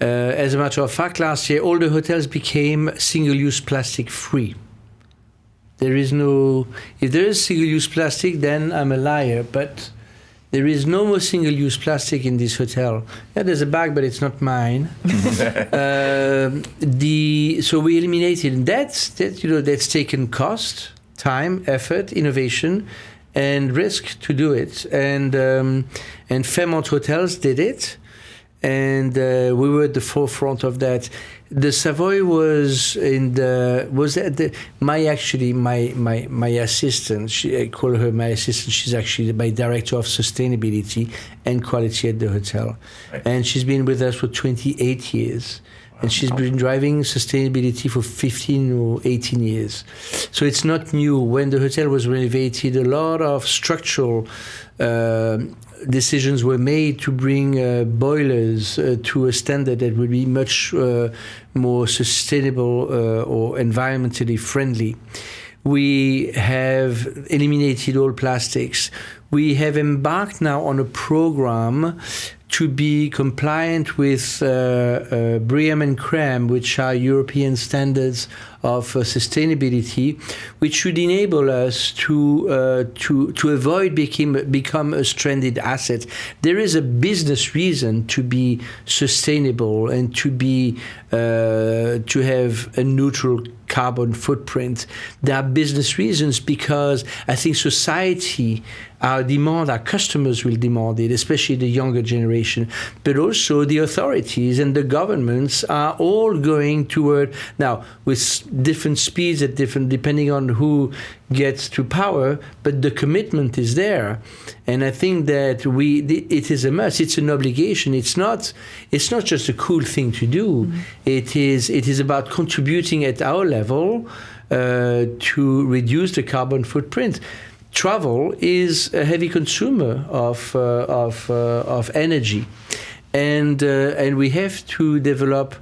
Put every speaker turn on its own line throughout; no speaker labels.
As a matter of fact, last year, all the hotels became single-use plastic free. If there is single-use plastic, then I'm a liar, but there is no more single-use plastic in this hotel. Yeah, there's a bag, but it's not mine. So we eliminated that's taken cost, time, effort, innovation, and risk to do it. And Fairmont Hotels did it, and we were at the forefront of that. The Savoy was my assistant. I call her my assistant. She's actually my director of sustainability and quality at the hotel, right. And she's been with us for 28 years. And she's been driving sustainability for 15 or 18 years. So it's not new. When the hotel was renovated, a lot of structural decisions were made to bring boilers to a standard that would be much more sustainable or environmentally friendly. We have eliminated all plastics. We have embarked now on a program to be compliant with BREEAM and CREAM, which are European standards of sustainability, which should enable us to avoid become a stranded asset. There is a business reason to be sustainable and to have a neutral carbon footprint. There are business reasons because I think society, our customers will demand it, especially the younger generation, but also the authorities and the governments are all going toward, now with different speeds depending on who gets to power, but the commitment is there. And I think that it is a must, it's an obligation. It's not just a cool thing to do. Mm-hmm. It is about contributing at our level to reduce the carbon footprint. Travel is a heavy consumer of energy, and we have to develop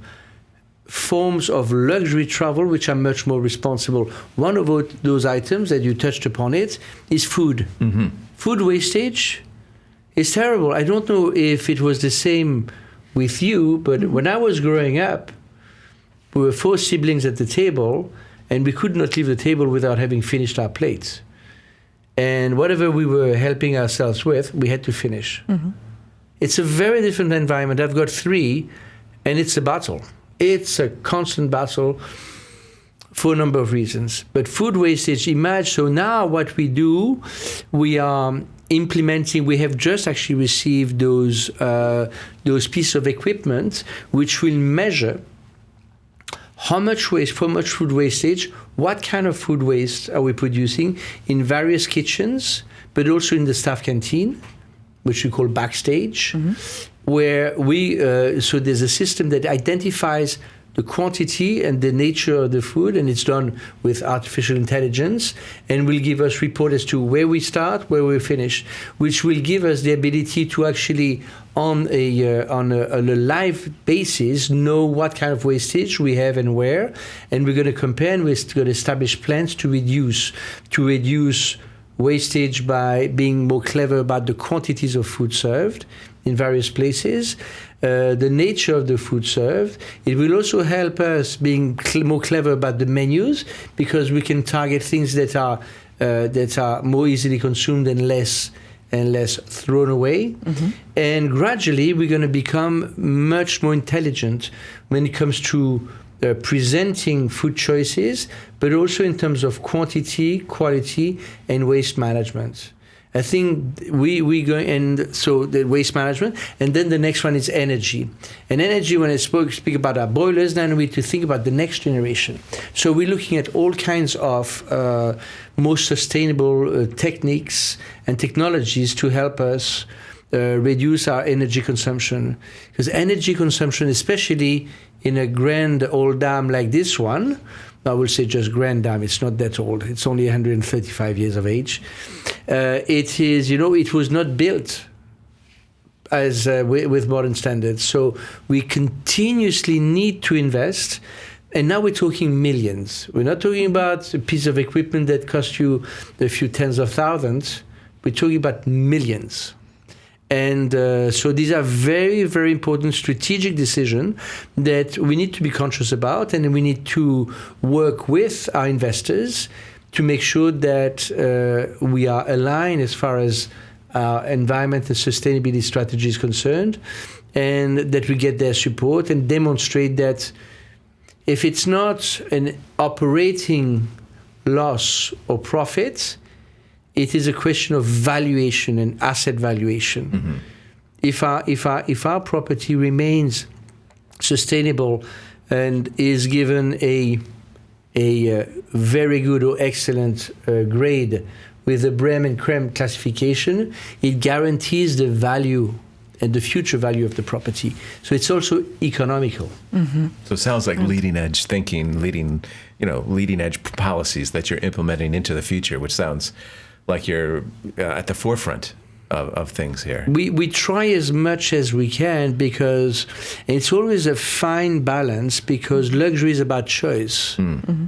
forms of luxury travel which are much more responsible. One of those items that you touched upon is food. Mm-hmm. Food wastage is terrible. I don't know if it was the same with you, but when I was growing up, we were 4 siblings at the table, and we could not leave the table without having finished our plates. And whatever we were helping ourselves with, we had to finish. Mm-hmm. It's a very different environment. I've got 3, and it's a battle. It's a constant battle for a number of reasons. But food wastage, so now what we do, we are implementing, we have just actually received those pieces of equipment which will measure how much food wastage, what kind of food waste are we producing in various kitchens, but also in the staff canteen, which we call backstage, mm-hmm. where so there's a system that identifies the quantity and the nature of the food, and it's done with artificial intelligence, and will give us report as to where we start, where we finish, which will give us the ability to actually, on a live basis, know what kind of wastage we have and where, and we're going to compare and we're going to establish plans to reduce wastage by being more clever about the quantities of food served in various places, the nature of the food served. It will also help us being more clever about the menus, because we can target things that are more easily consumed and less thrown away. Mm-hmm. And gradually we're going to become much more intelligent when it comes to presenting food choices, but also in terms of quantity, quality, and waste management. I think we go, and so the waste management, and then the next one is energy. And energy, when I speak about our boilers, then we need to think about the next generation. So we're looking at all kinds of more sustainable techniques and technologies to help us reduce our energy consumption. Because energy consumption, especially in a grand old dam like this one, I will say just grand dam, it's not that old, it's only 135 years of age. It was not built as with modern standards. So we continuously need to invest. And now we're talking millions. We're not talking about a piece of equipment that costs you a few tens of thousands. We're talking about millions. And so these are very, very important strategic decisions that we need to be conscious about, and we need to work with our investors to make sure that we are aligned as far as our environment and sustainability strategy is concerned, and that we get their support and demonstrate that if it's not an operating loss or profit, it is a question of valuation and asset valuation. Mm-hmm. If our property remains sustainable and is given a very good or excellent grade with the BREEAM and CREAM classification, it guarantees the value and the future value of the property. So it's also economical.
Mm-hmm. So it sounds like leading edge thinking, leading edge policies that you're implementing into the future, which sounds like you're at the forefront of things here.
We try as much as we can, because it's always a fine balance, because luxury is about choice. Mm-hmm.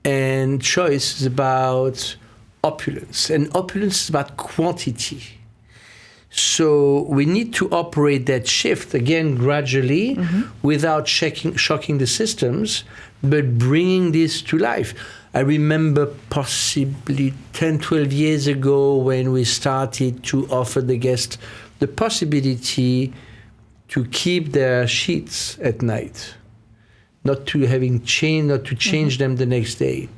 And choice is about opulence, and opulence is about quantity. So we need to operate that shift, again, gradually, mm-hmm. without shocking the systems, but bringing this to life. I remember possibly 10, 12 years ago when we started to offer the guests the possibility to keep their sheets at night, not to change mm-hmm. them the next day.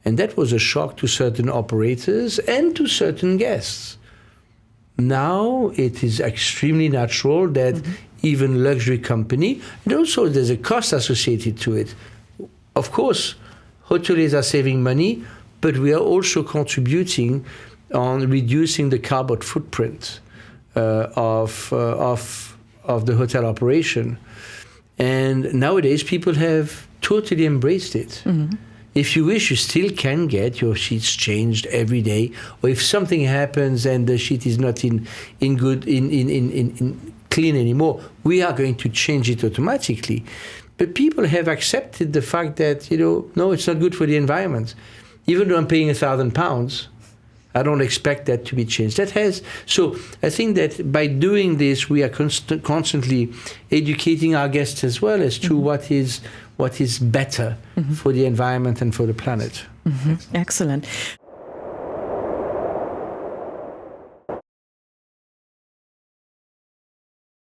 And that was a shock to certain operators and to certain guests. Now it is extremely natural that mm-hmm. even luxury company, and also there's a cost associated to it. Of course, hoteliers are saving money, but we are also contributing on reducing the carbon footprint of the hotel operation. And nowadays, people have totally embraced it. Mm-hmm. If you wish, you still can get your sheets changed every day, or if something happens and the sheet is not in clean anymore, we are going to change it automatically. But people have accepted the fact that, no, it's not good for the environment. Even though I'm paying £1,000, I don't expect that to be changed. So I think that by doing this, we are constantly educating our guests as well as to mm-hmm. what is better mm-hmm. for the environment and for the planet.
Mm-hmm. Excellent.